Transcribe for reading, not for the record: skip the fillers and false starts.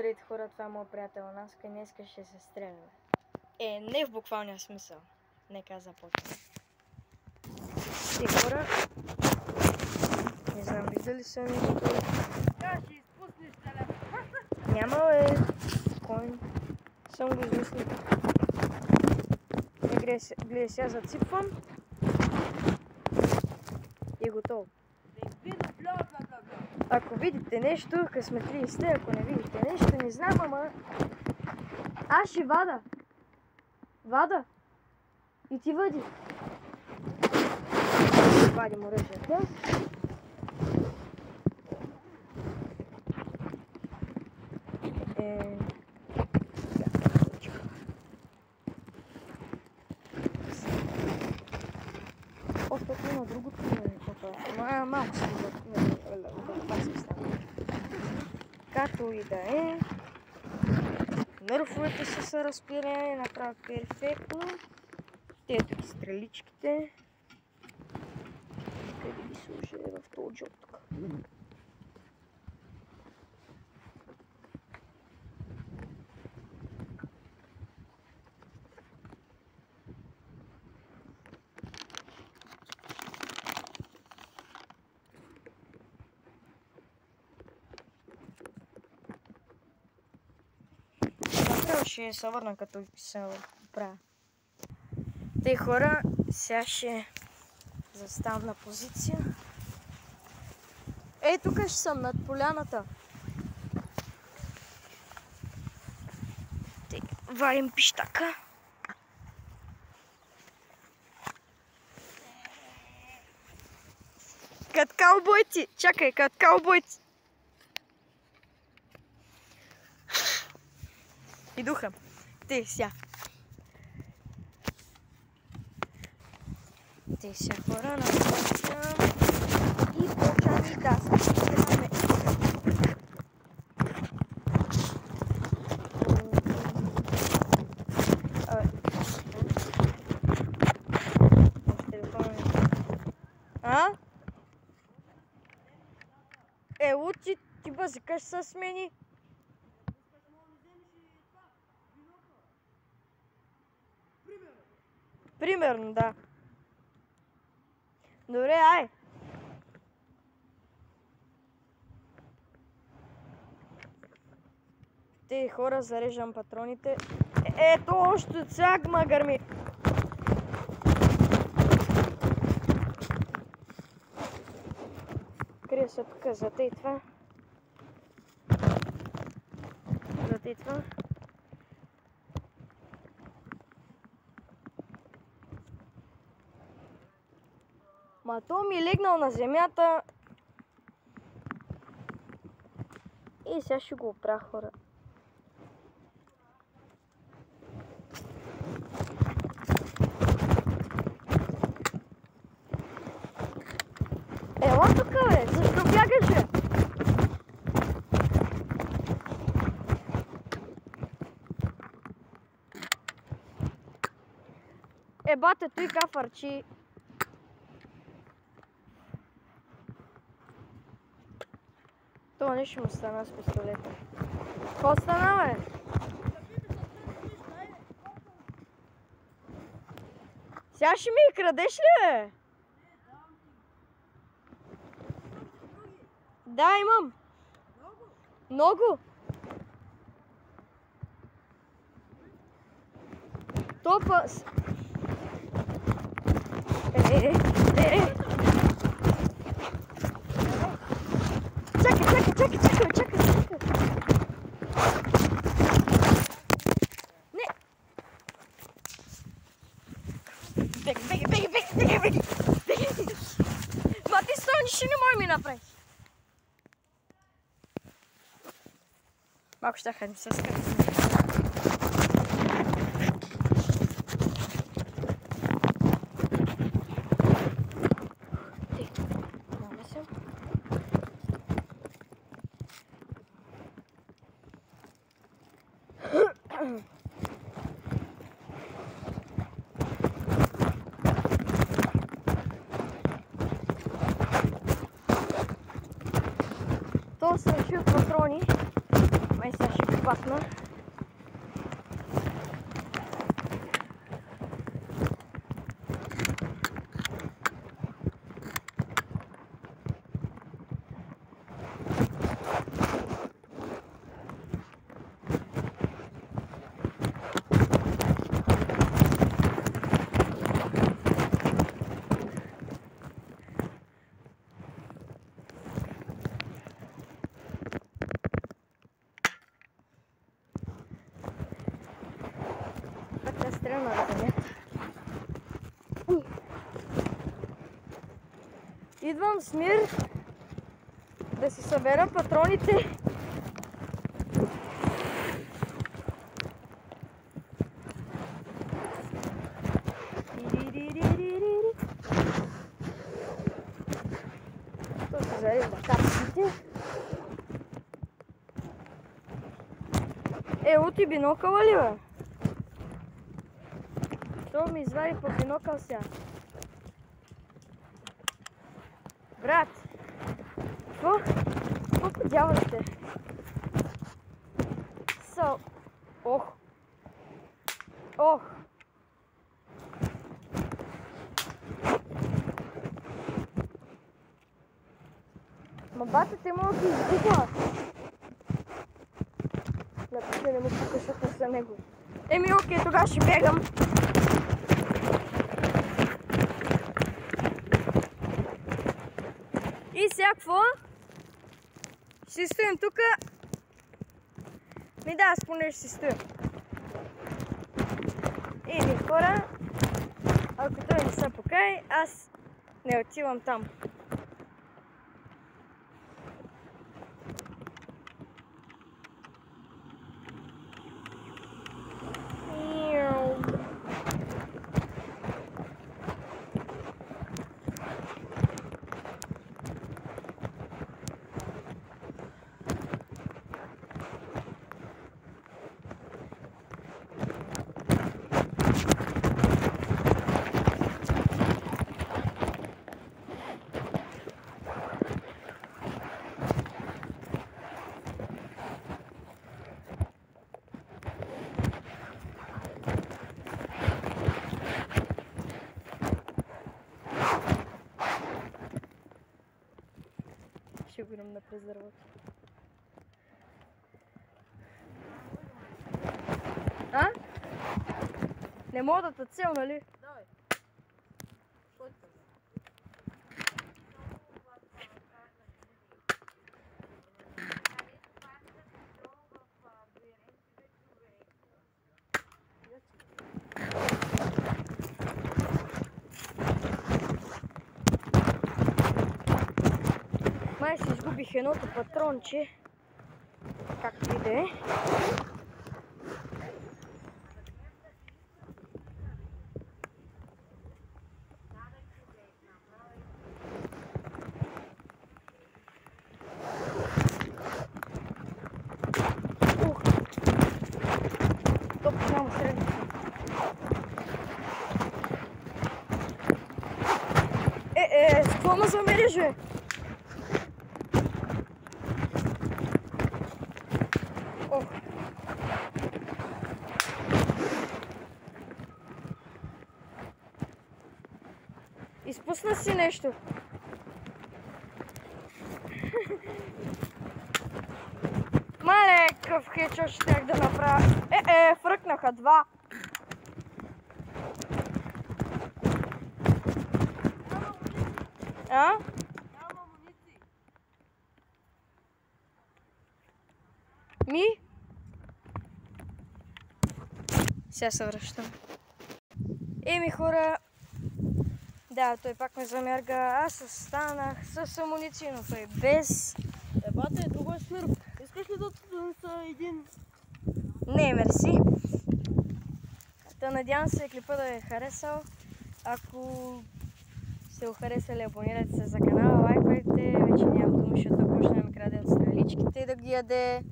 Здравейте хора, това е моят приятел Наска и днес ще се стреляме. Не в буквалния смисъл. Нека започнем. Ти хора, не знам виждали са нещо. Ще изпуснеш телефона. Няма спокойно. Съм го измислил. Гледай сега заципвам. И готово. Ако видите нещо, късметли сте, ако не видите нещо, не знам, ама... Аз ще вада. Вада. И ти въди. Вадим оръжията. Още има другото, малко си както и да е. Нърфовете са разпирани, направят перфектно. Ето ги стреличките. Къде ги служи в този джоб тук. Ще се върна като се оправя. Те хора, сега ще заставам на позиция. Тук ще съм над поляната. Варим пищака. Като каубойци! Чакай, като каубойци! И духа. Те ся. Те ся хора напочвам. И почвам и да се стреляме. Лути, ти базикаш с мени. Примерно, да. Добре, ай! Те хора, зареждам патроните. Ето още цяк ма гърми. Къде са тук? Затейтва. Затейтва. Ма то ми е легнал на земята. И сега ще го опра, хора. Ела тук, бе! Защо бягаш, бе? Бате, той кафарчи. Това не ще му стана с пистолета. Какво стана, бе? Сега ще ми крадеш ли, бе? Да, имам. Много? Топа... Чакай. Не! Беги! Ма ти стой, нищо не може ми направиш. Малко ще ходим с скъпи. То са патрони. Май сега ще падна. Така стрелна на земята. Идвам с мир да си събера патроните. То се зарежда капсите. Ево ти бинокъла ли, бе? То ми извади по бинокъл сега. Брат! Какво? Колко дяволи сте? Ох! Ох! Ма бата те мога да изгубва. Напише не му пука, защото не са него. Еми окей, тогава ще бегам. И сега какво? Ще стоим тука. Ми да, аз поне ще си стоим. Иди хора. Ако той не са покрай, аз не отивам там. Ще го идем на презерват. А? Не мога да те цел, нали? Давай. Май си изгубих едното патронче. Както и да е. Топ няма средно. С какво ме замериш, бе? Ох. Изпусна си нещо. Мале, къв хечо щях да направя. Фръкнаха два. А? Няма амуниции. Ми? Сега се връщам. Еми хора, да, той пак ме замерга. Аз останах с амуниция, но той без. Бате, друго е смир. Искаш ли да са един? Не, мерси. Та надявам се клипа да ви е харесал. Ако сте го харесали, абонирайте се за канала, лайквайте. Вече нямам дума, защото почнем краде от стреличките да ги яде.